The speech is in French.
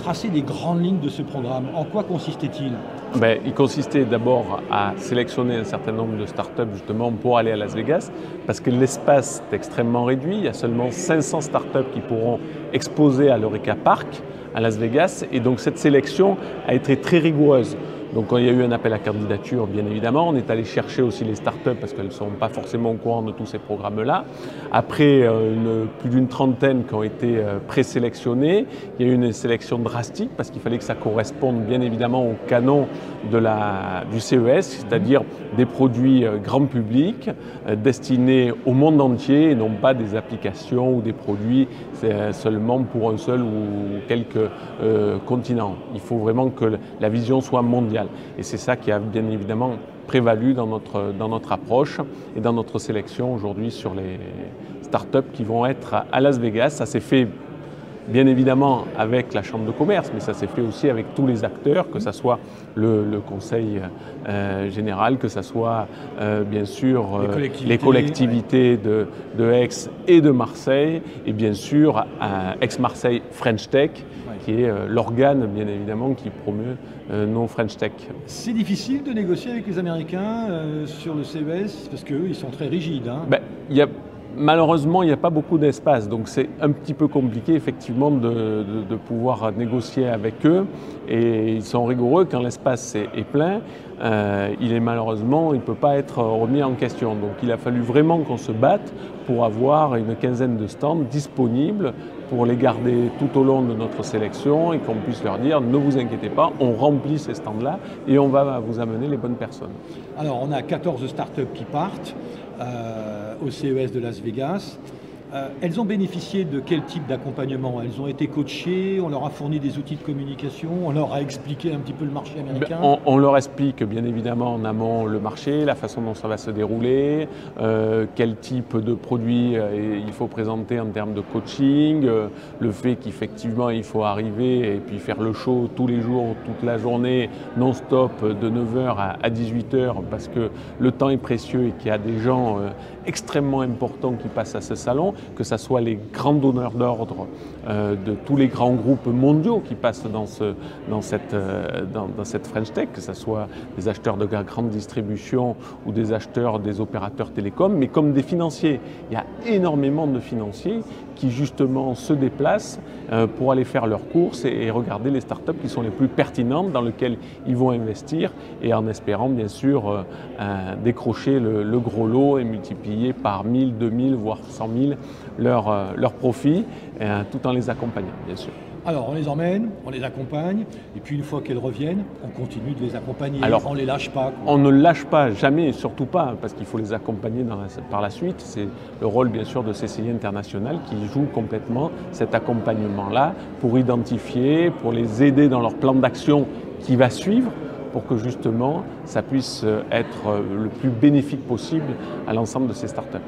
tracer les grandes lignes de ce programme. En quoi consistait-il? Il consistait d'abord à sélectionner un certain nombre de startups justement pour aller à Las Vegas, parce que l'espace est extrêmement réduit. Il y a seulement 500 startups qui pourront exposer à l'Eureka Park à Las Vegas, et donc cette sélection a été très rigoureuse. Donc il y a eu un appel à candidature, bien évidemment. On est allé chercher aussi les startups parce qu'elles ne sont pas forcément au courant de tous ces programmes-là. Après plus d'une trentaine qui ont été présélectionnées, il y a eu une sélection drastique parce qu'il fallait que ça corresponde bien évidemment au canon du CES, c'est-à-dire des produits grand public destinés au monde entier et non pas des applications ou des produits seulement pour un seul ou quelques continents. Il faut vraiment que la vision soit mondiale. Et c'est ça qui a bien évidemment prévalu dans notre approche et dans notre sélection aujourd'hui sur les startups qui vont être à Las Vegas. Ça s'est fait bien évidemment avec la Chambre de commerce, mais ça s'est fait aussi avec tous les acteurs, que ce soit le Conseil général, que ce soit bien sûr les collectivités de Aix et de Marseille, et bien sûr Aix-Marseille French Tech, qui est l'organe bien évidemment qui promeut nos French Tech. C'est difficile de négocier avec les Américains sur le CES parce qu'eux ils sont très rigides. Malheureusement, il n'y a pas beaucoup d'espace, donc c'est un petit peu compliqué effectivement de pouvoir négocier avec eux, et ils sont rigoureux quand l'espace est plein. Il ne peut pas être remis en question. Donc il a fallu vraiment qu'on se batte pour avoir une quinzaine de stands disponibles pour les garder tout au long de notre sélection et qu'on puisse leur dire ne vous inquiétez pas, on remplit ces stands-là et on va vous amener les bonnes personnes. Alors on a 14 startups qui partent au CES de Las Vegas. Elles ont bénéficié de quel type d'accompagnement? Elles ont été coachées, on leur a fourni des outils de communication, on leur a expliqué un petit peu le marché américain? On leur explique bien évidemment en amont le marché, la façon dont ça va se dérouler, quel type de produit il faut présenter en termes de coaching, le fait qu'effectivement il faut arriver et puis faire le show tous les jours, toute la journée, non-stop de 9h à 18h parce que le temps est précieux et qu'il y a des gens extrêmement importants qui passent à ce salon, que ce soit les grands donneurs d'ordre de tous les grands groupes mondiaux qui passent dans cette French Tech, que ce soit des acheteurs de grande distribution ou des acheteurs des opérateurs télécoms, mais comme des financiers. Il y a énormément de financiers qui justement se déplacent pour aller faire leurs courses et regarder les startups qui sont les plus pertinentes dans lesquelles ils vont investir et en espérant bien sûr décrocher le gros lot et multiplier par 1000, 2000 voire 100 000 leur profit tout en les accompagnant bien sûr. Alors on les emmène, on les accompagne, et puis une fois qu'elles reviennent, on continue de les accompagner, on ne les lâche pas. On ne lâche pas, jamais, surtout pas, parce qu'il faut les accompagner par la suite. C'est le rôle bien sûr de CCI International qui joue complètement cet accompagnement-là pour identifier, pour les aider dans leur plan d'action qui va suivre, pour que justement ça puisse être le plus bénéfique possible à l'ensemble de ces startups.